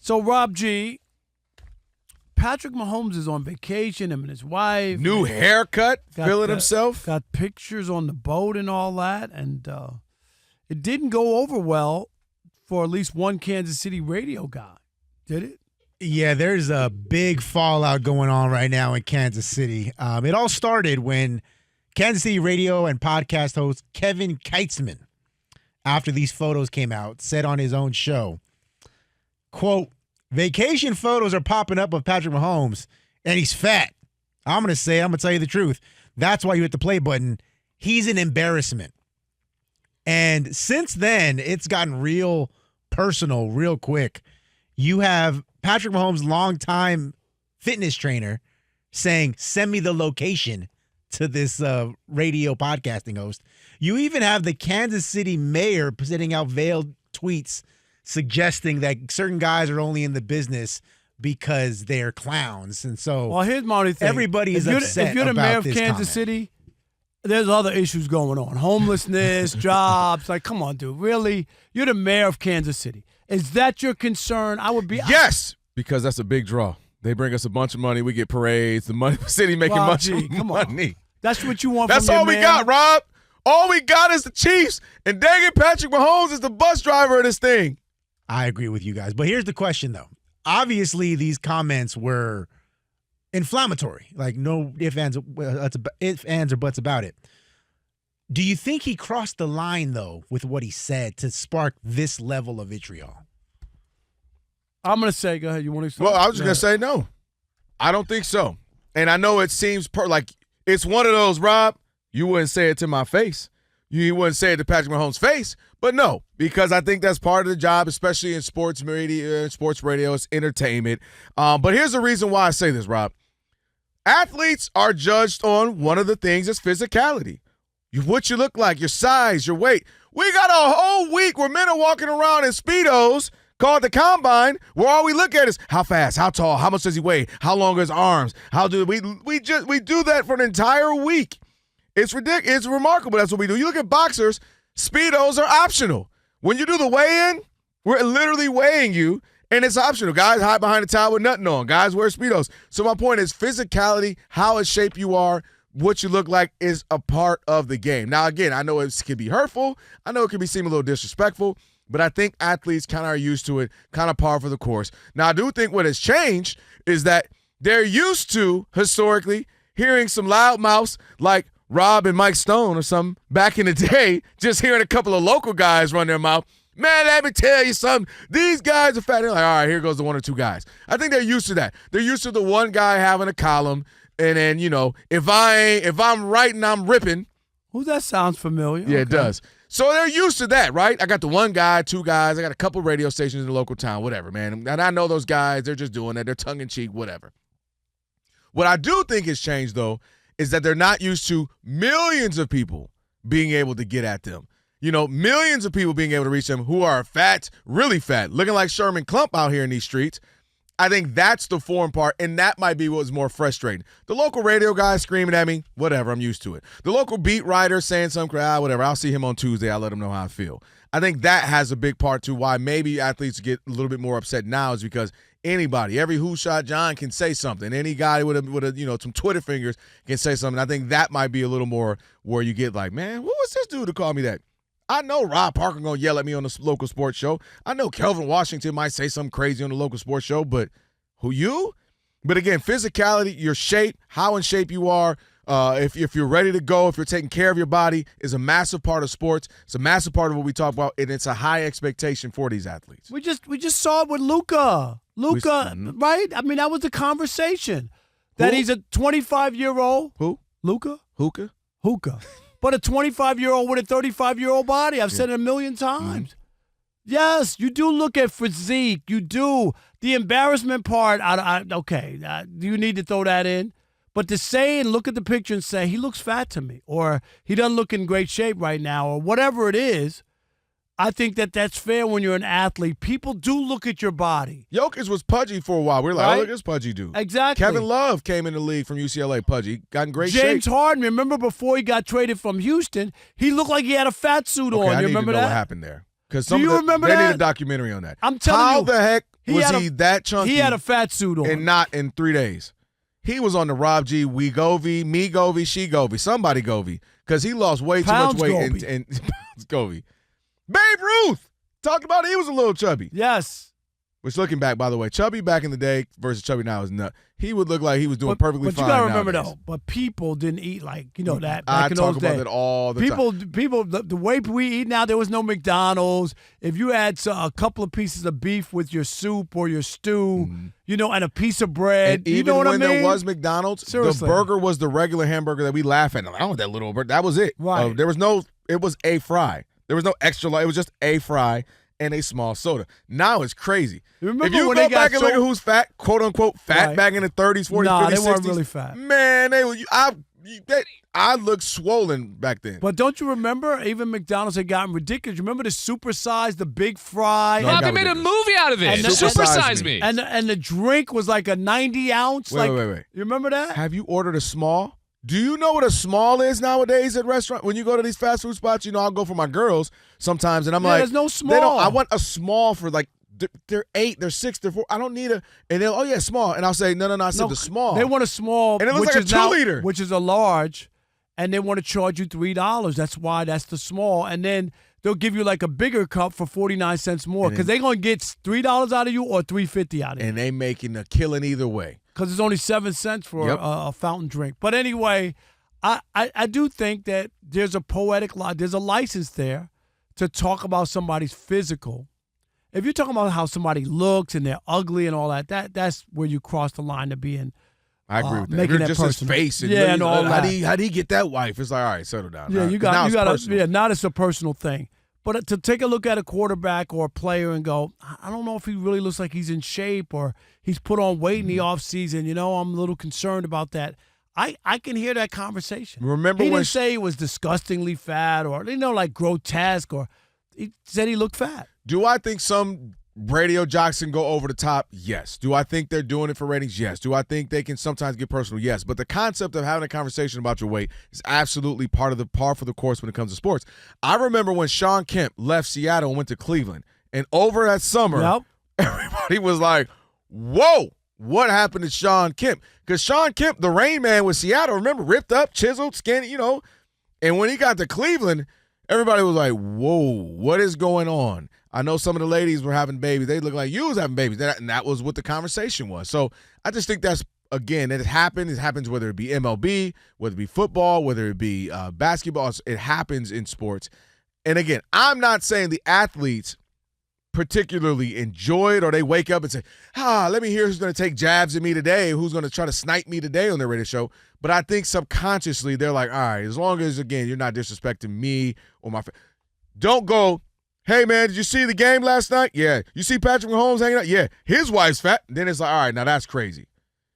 So, Rob G., Patrick Mahomes is on vacation, him and his wife. New haircut, feeling himself. Got pictures on the boat and all that, and it didn't go over well for at least one Kansas City radio guy, did it? Yeah, there's a big fallout going on right now in Kansas City. It all started when Kansas City radio and podcast host Kevin Keitzman, after these photos came out, said on his own show, quote, "Vacation photos are popping up of Patrick Mahomes, and he's fat. I'm going to tell you the truth. That's why you hit the play button. He's an embarrassment." And since then, it's gotten real personal real quick. You have Patrick Mahomes' longtime fitness trainer saying, "Send me the location," to this radio podcasting host. You even have the Kansas City mayor sending out veiled tweets suggesting that certain guys are only in the business because they're clowns. And so, well, here's my only thing. Everybody is upset. If you're the about mayor of this Kansas comment. City, there's other issues going on. Homelessness, jobs. Like, come on, dude. Really? You're the mayor of Kansas City. Is that your concern? I would be. Yes, because that's a big draw. They bring us a bunch of money. We get parades. The city making much money. That's what you want That's from your all we mayor? got, Rob. All we got is the Chiefs. And dang it, Patrick Mahomes is the bus driver of this thing. I agree with you guys. But here's the question, though. Obviously, these comments were inflammatory. Like, no ifs, ands, or buts about it. Do you think he crossed the line, though, with what he said to spark this level of vitriol? I'm going to say, go ahead. You want to start? Well, I was just going to say no. I don't think so. And I know it seems like it's one of those, Rob, you wouldn't say it to my face. You wouldn't say it to Patrick Mahomes' face. But no, because I think that's part of the job, especially in sports media, sports radio, it's entertainment. But here's the reason why I say this, Rob. Athletes are judged on one of the things is physicality. What you look like, your size, your weight. We got a whole week where men are walking around in Speedos called the Combine, where all we look at is how fast, how tall, how much does he weigh, how long are his arms, how do we do that for an entire week. It's ridiculous. It's remarkable. That's what we do. You look at boxers, Speedos are optional. When you do the weigh-in, we're literally weighing you, and it's optional. Guys hide behind a towel with nothing on. Guys wear Speedos. So my point is physicality, how in shape you are, what you look like is a part of the game. Now, again, I know it can be hurtful. I know it can seem a little disrespectful, but I think athletes kind of are used to it, kind of par for the course. Now, I do think what has changed is that they're used to, historically, hearing some loudmouths like Rob and Mike Stone or something back in the day, just hearing a couple of local guys run their mouth. Man, let me tell you something. These guys are fat. They're like, all right, here goes the one or two guys. I think they're used to that. They're used to the one guy having a column. And then, you know, if I'm writing, I'm ripping. Who that sounds familiar? Yeah, okay. It does. So they're used to that, right? I got the one guy, two guys. I got a couple radio stations in the local town, whatever, man. And I know those guys. They're just doing that. They're tongue-in-cheek, whatever. What I do think has changed, though, is that they're not used to millions of people being able to get at them. You know, millions of people being able to reach them who are fat, really fat, looking like Sherman Klump out here in these streets. I think that's the foreign part, and that might be what's more frustrating. The local radio guy screaming at me, whatever, I'm used to it. The local beat writer saying something, whatever, I'll see him on Tuesday, I'll let him know how I feel. I think that has a big part to why maybe athletes get a little bit more upset now is because anybody, every Who Shot John can say something. Any guy with some Twitter fingers can say something. I think that might be a little more where you get like, man, who was this dude to call me that? I know Rob Parker going to yell at me on the local sports show. I know Kelvin Washington might say something crazy on the local sports show, but who you? But again, physicality, your shape, how in shape you are, if you're ready to go, if you're taking care of your body is a massive part of sports. It's a massive part of what we talk about, and it's a high expectation for these athletes. We just saw it with Luka. Right? I mean, that was the conversation. That he's a 25-year-old. Who? Luka. Hookah. But a 25-year-old with a 35-year-old body. I've said it a million times. Mm-hmm. Yes, you do look at physique. You do. The embarrassment part, you need to throw that in. But to say and look at the picture and say, he looks fat to me, or he doesn't look in great shape right now, or whatever it is, I think that's fair when you're an athlete. People do look at your body. Jokic was pudgy for a while. We were like, right? Oh, look at this pudgy dude. Exactly. Kevin Love came in the league from UCLA pudgy. Got in great shape. James Harden, remember before he got traded from Houston, he looked like he had a fat suit on. I You need remember to know that? what happened there. Because remember they that? need a documentary on that. I'm telling you. How the heck Was he that chunky? He had a fat suit on. And not in 3 days. He was on the Rob G. We Govey, me Govey, she Govey, somebody Govey, because he lost way too much weight and Pounds Govey. Babe Ruth talked about it. He was a little chubby. Yes. Which, looking back, by the way, chubby back in the day versus chubby now is nut. He would look like he was doing perfectly fine. But you got to remember, nowadays. though, but people didn't eat like, that I back in talk those about days. it all the time. People, the way we eat now, there was no McDonald's. If you had a couple of pieces of beef with your soup or your stew, and a piece of bread, And you even know what I when mean? there was McDonald's, Seriously. the burger was the regular hamburger that we laugh at. I don't want that little burger. That was it. Right. It was a fry. There was no extra. It was just a fry and a small soda. Now it's crazy. Remember if you when go they got back and look at who's fat, quote unquote fat, Right. back in the 30s, 40s, Nah, 50s, they 60s. weren't really fat. Man, I looked swollen back then. But don't you remember, even McDonald's had gotten ridiculous. Remember the supersize, the big fry? No, Bob, got they made a ridiculous. movie out of it. And the- Supersize me. And the drink was like a 90 ounce. Wait. You remember that? Have you ordered a small? Do you know what a small is nowadays at restaurants? When you go to these fast food spots, I'll go for my girls sometimes, and I'm like, there's no small. I want a small for like, they're 8, they're 6, they're 4. I don't need a, and they'll, oh yeah, small. And I'll say, no, I said the small. They want a small, And it looks which like a is now- 2-liter. which is a large, and they want to charge you $3. That's why that's the small. And then they'll give you like a bigger cup for 49 cents more because they're going to get $3 out of you or $3.50 out of you. And they making a killing either way. Because it's only 7 cents for Yep. a fountain drink. But anyway, I do think that there's a there's a license there to talk about somebody's physical. If you're talking about how somebody looks and they're ugly and all that's where you cross the line to being I agree with that. making You're that just personal. his face. And Yeah, and all how'd that. he get that wife? It's like, all right, settle down. Yeah, All right. you 'Cause now got it's personal. now it's a personal thing. But to take a look at a quarterback or a player and go, I don't know if he really looks like he's in shape or he's put on weight in the offseason. I'm a little concerned about that. I can hear that conversation. Remember he when didn't say he was disgustingly fat or like grotesque or he said he looked fat. Do I think some radio jocks can go over the top? Yes. Do I think they're doing it for ratings? Yes. Do I think they can sometimes get personal? Yes. But the concept of having a conversation about your weight is absolutely par for the course when it comes to sports. I remember when Sean Kemp left Seattle and went to Cleveland, and over that summer, everybody was like, whoa, what happened to Sean Kemp? Because Sean Kemp, the Rain Man with Seattle, remember, ripped up, chiseled, skinny, and when he got to Cleveland, everybody was like, whoa, what is going on? I know some of the ladies were having babies. They look like you was having babies. And that was what the conversation was. So I just think that's, again, it happens. It happens whether it be MLB, whether it be football, whether it be basketball. It happens in sports. And, again, I'm not saying the athletes particularly enjoy it or they wake up and say, let me hear who's going to take jabs at me today, who's going to try to snipe me today on their radio show. But I think subconsciously they're like, all right, as long as, again, you're not disrespecting me or my don't go, hey, man, did you see the game last night? Yeah. You see Patrick Mahomes hanging out? Yeah. His wife's fat. Then it's like, all right, now that's crazy.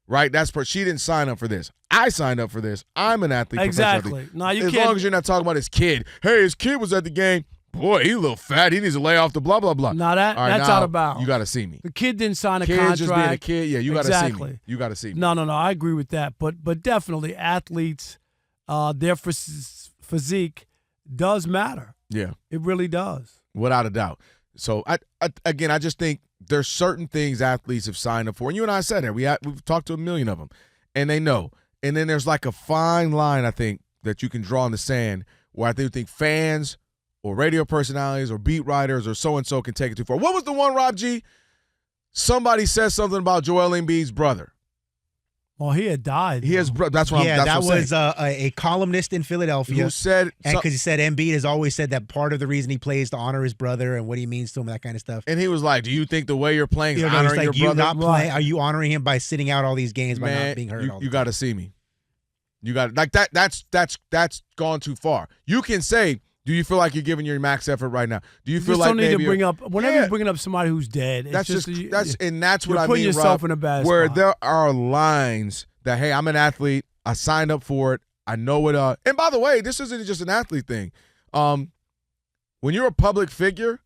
Right? She didn't sign up for this. I signed up for this. I'm an athlete. Exactly. No, you as can't. long as you're not talking about his kid. Hey, his kid was at the game. Boy, he's a little fat. He needs to lay off the blah, blah, blah. No, All right, that's now out of bounds. You got to see me. The kid didn't sign a Kid contract. just being a kid. Yeah, you got to see Exactly. me. You got to see me. No, I agree with that. But definitely athletes, their physique does matter. Yeah. It really does. Without a doubt. So, I just think there's certain things athletes have signed up for. And you and I said that. We've talked to a million of them, and they know. And then there's like a fine line, I think, that you can draw in the sand where I think fans or radio personalities or beat writers or so-and-so can take it too far. What was the one, Rob G? Somebody says something about Joel Embiid's brother. Well, he had died. He has. That's what Yeah, I'm. that That's what I'm was saying. a columnist in Philadelphia. Who said? And because he said Embiid has always said that part of the reason he plays to honor his brother and what he means to him, that kind of stuff. And he was like, "Do you think the way you're playing is It's honoring like, your brother? not playing, are you honoring him by sitting out all these games by not being hurt? You got to see me. You got like that. That's gone too far. You can say, do you feel like you're giving your max effort right now? Do you feel just like don't need to maybe bring up whenever you're bringing up somebody who's dead? That's it's just just that's and that's what you're I putting mean, yourself Rob, in a bad where spot. there are lines that, hey, I'm an athlete. I signed up for it. I know it. And by the way, this isn't just an athlete thing. When you're a public figure,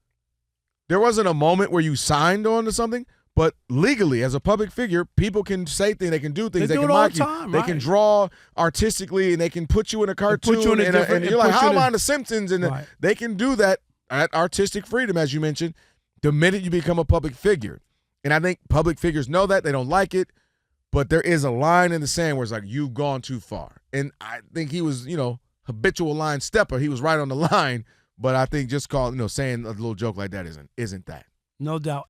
there wasn't a moment where you signed on to something. But legally, as a public figure, people can say things, they can do things, They they do can it all mock the you, time, they right. can draw artistically, and they can put you in a cartoon, put you in a different- and you're like, put you how in am a- I on The Simpsons? And Right. they can do that at artistic freedom, as you mentioned, the minute you become a public figure. And I think public figures know that. They don't like it. But there is a line in the sand where it's like, you've gone too far. And I think he was, habitual line stepper. He was right on the line. But I think just saying a little joke like that isn't that. No doubt.